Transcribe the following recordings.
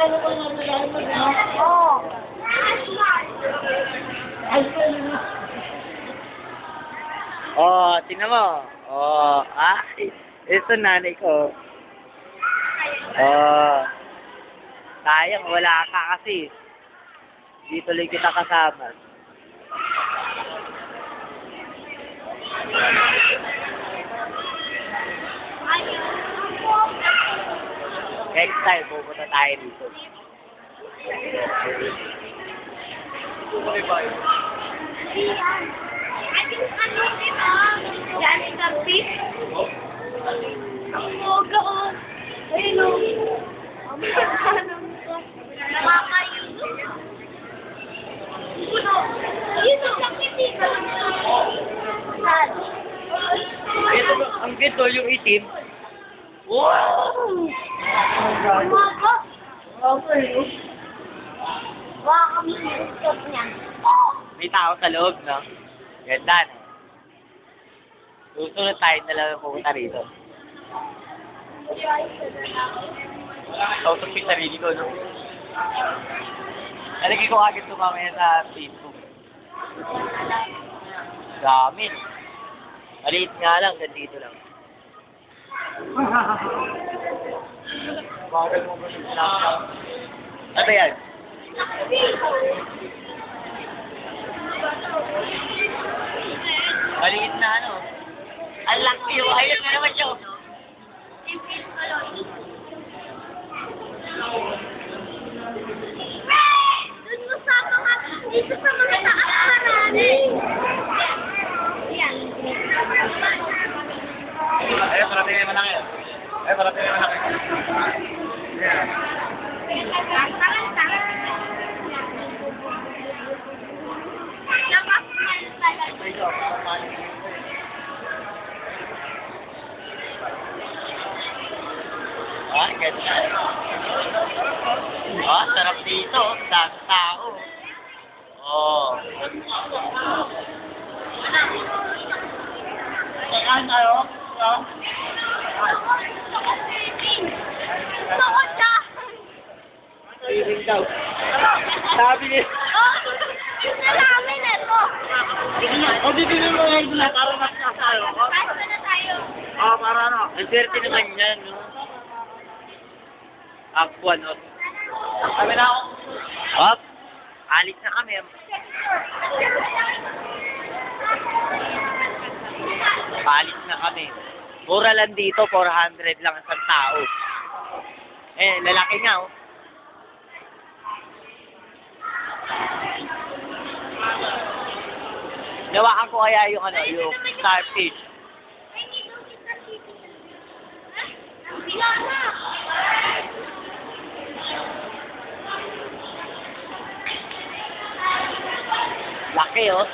Oo. Oh, tingnan mo. Oh, ito nanay ko. Oh, sayang wala ka kasi. Di tuloy kita kasama. Next time, pupunta tayo dito. Yan, sabi. Ang moga, oh. Ayun, oh. Ang moga, nakakayo. Ito, sakit dito. Saan? Ito, ang gito, yung itim. Wow! Ang moga. Okay. Baka kami stop niyan. May tao sa loob, no? Ganda, no? Susunod tayo na lang pupunta rito. Kausap ko yung sarili ko, no? Nalagay ko agad ito mamaya sa Facebook. Dami. Maliit nga lang, dito lang. Bagal mo ba yung snapchat? Ano yan? Maliit na ano? Ang laki yung ayun na naman siya. Doon mo sa mga, dito sa mga taas-arani. Yan. Ayun, marami na naman yan. Ayun, marami na naman yan. Yeah. Ganda. Sarap dito. Dami tao. Saan tayo? Feeling daw. Sabi niya. Namin ito. O, bibili mo ngayon na para magsasayo. Paano na tayo? Para ano? Ang swerte naman yan, no? Aqua, no? Kami na ako. Hop. Alis na kami. Alis na kami. Mura lang dito, 400 lang isang tao. Lalaki nga, oh. Nawakan ko kaya yung ano, yung starfish. Laki, oh.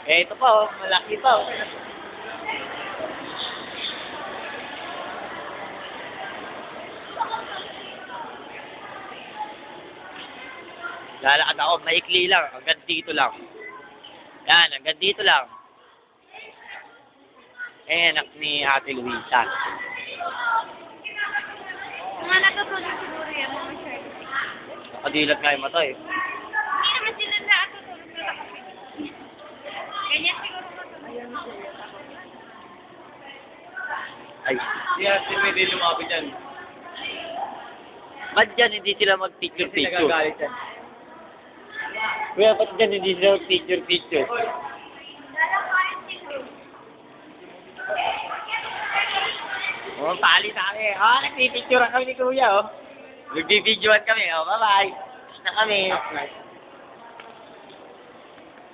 Ito pa, oh. Malaki pa, oh. Lalakad ako, maikli lang, hanggang dito lang. Yan, hanggang dito lang. Anak ni Ate Luisa. Mga natutulog siguro yan, mga shirt. Nakadilat nga yung mata, eh. Hindi naman sila natutulog na kasi. Ganyan siguro matulog. Ay. Yes, hindi lumabi dyan. Ba't dyan hindi sila mag-picture? Kasi nagagalit yan. Kuya, ba't dyan hindi sila mag-picture? Oh, pali sa kami. Nagpipicturean kami ni Kuya, oh. Nagbibidyoan kami, oh. Bye-bye. Na kami.